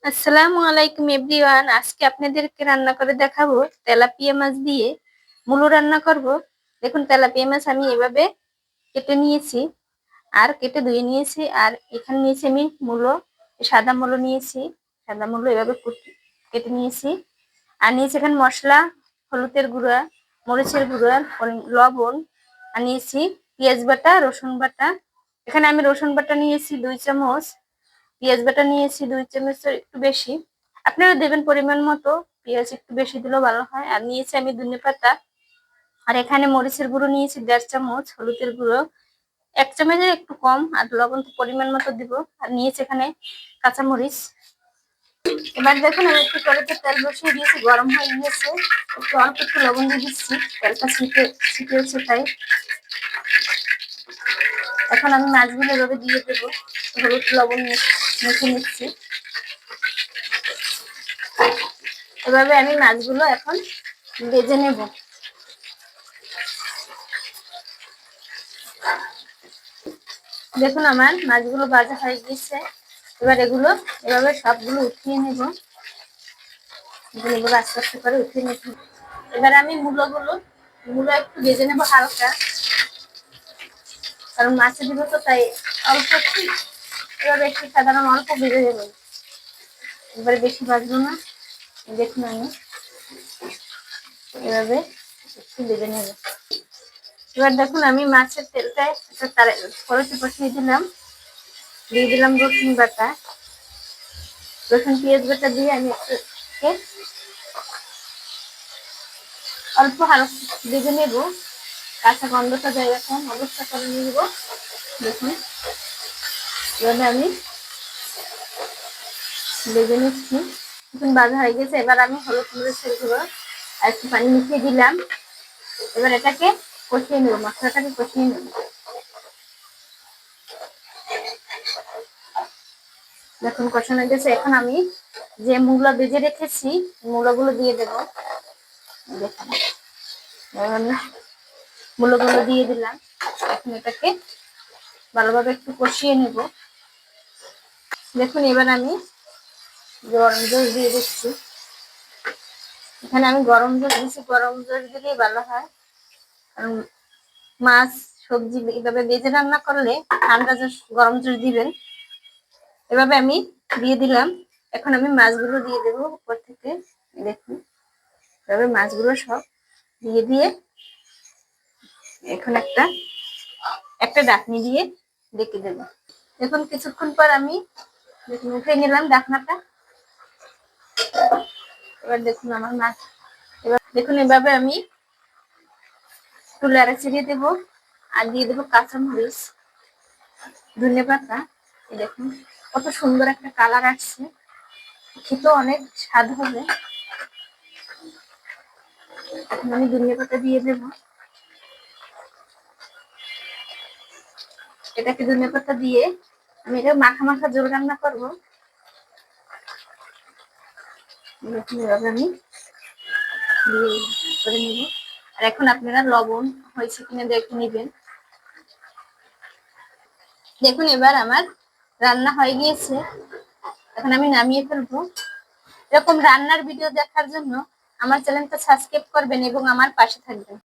আসসালামু আলাইকুম এভরিওয়ান। আজকে আপনাদেরকে রান্না করে দেখাবো তেলাপিয়া মাছ দিয়ে মুলো রান্না করব। দেখুন, তেলাপিয়া মাছ আমি এভাবে কেটে নিয়েছি আর কেটে ধুয়ে নিয়েছি। আর এখানে নিয়েছি আমি মুলো, সাদা মুলো নিয়েছি। সাদা মুলো এভাবে কেটে নিয়েছি। আর নিয়েছি এখানে মশলা, হলুদের গুঁড়া, মরিচের গুঁড়া, লবণ। আর নিয়েছি পেঁয়াজ বাটা, রসুন বাটা। এখানে আমি রসুন বাটা নিয়েছি 2 চামচ, পেঁয়াজ বাটা নিয়েছি 2 চামচের একটু বেশি। আপনারা দেবেন পরিমাণ মতো, পেঁয়াজ একটু বেশি দিলেও ভালো হয়। আর নিয়েছি আমি ধনেপাতা। আর এখানে মরিচের গুঁড়ো নিয়েছি 1.5 চামচ, হলুদের গুঁড়ো 1 চামচের একটু কম, আর লবণ তো পরিমাণ মতো দিব। আর নিয়েছি এখানে কাঁচামরিচ। এবার দেখুন, আমি একটু কড়াইতে তেল বসিয়ে দিয়েছি, গরম হয়ে গিয়েছে। একটু অল্প একটু লবণ দিয়ে দিচ্ছি, তেলটা ছিটেছে তাই। এখন আমি মাছগুলো এভাবে দিয়ে দেবো, হলুদ লবণ মেখে নিচ্ছি। এভাবে আমি মাছগুলো এখন ভেজে নেব। দেখুন, আমার মাছগুলো ভাজা হয়ে গেছে। এবার এগুলো এভাবে সবগুলো উঠিয়ে নেব। এগুলো আস্তে আস্তে করে উঠিয়ে নেব। এবার আমি মূলো একটু ভেজে নেব হালকা, কারণ মাছে দিব তো তাই অল্প একটু। এভাবে একটু সাধারণ অল্প ভেজে দেব, এবারে বেশি ভাজবো না। দেখুন, আমি এভাবে একটু ভেজে নেব। এবার দেখুন, আমি মাছের তেলটায় একটা কড়াইতে বসিয়ে দিলাম, দিয়ে দিলাম রসুন বাটা, রসুন পেঁয়াজ বাটা দিয়ে আমি অল্প হালকা ভেজে নেব। কাঁচা গন্ধটা জায়গাটা অবস্থা করে নিব। দেখুন, এভাবে আমি ভেজে নিচ্ছি। এখন ভাজা হয়ে গেছে। এবার আমি হলুদ মরিচের গুঁড়ো আর একটু পানি মিশিয়ে দিলাম। এবার এটাকে কষিয়ে নেব, মশলাটাকে কষিয়ে নেব। দেখুন, কষানো গেছে। এখন আমি যে মূলো ভেজে রেখেছি মূলোগুলো দিয়ে দেবো। দেখুন, মূলোগুলো দিয়ে দিলাম। এখন এটাকে ভালোভাবে একটু কষিয়ে নেব। দেখুন, এবার আমি গরম জল দিয়ে দিচ্ছি। এখানে আমি গরম জল দিচ্ছি, গরম জল দিলেই ভালো হয়। কারণ মাছ সবজি এভাবে ভেজে রান্না করলে ঠান্ডা জল, গরম জল দিবেন। এভাবে আমি দিয়ে দিলাম। এখন আমি মাছগুলো দিয়ে দেবো উপর থেকে। দেখুন, এভাবে মাছগুলো সব দিয়ে এখন একটা ঢাকনি দিয়ে ঢেকে দেব। এখন কিছুক্ষণ পর আমি দেখুন উঠে নিলাম ঢাকনাটা। এবার দেখুন আমার মাছ, এবার দেখুন এভাবে আমি তুলে ছিড়িয়ে দেবো। আর দিয়ে দেবো কাঁচামরিচ, ধনেপাতা। দেখুন কত সুন্দর একটা কালার আসছে, খেতেও অনেক স্বাদ হবে। এখন আমি ধনেপাতা দিয়ে দেবো। এটাকে ধনেপাতা দিয়ে আমি এটা মাখা মাখা ঝোল রান্না করবো। দেখুন, এভাবে আমি দিয়ে করে নিব। আর এখন আপনারা লবণ হয়েছে কিনা দেখে নিবেন। দেখুন, এবার আমার রান্না হয়ে গিয়েছে। এখন আমি নামিয়ে ফেলবো। এরকম রান্নার ভিডিও দেখার জন্য আমার চ্যানেলটা সাবস্ক্রাইব করবেন এবং আমার পাশে থাকবেন।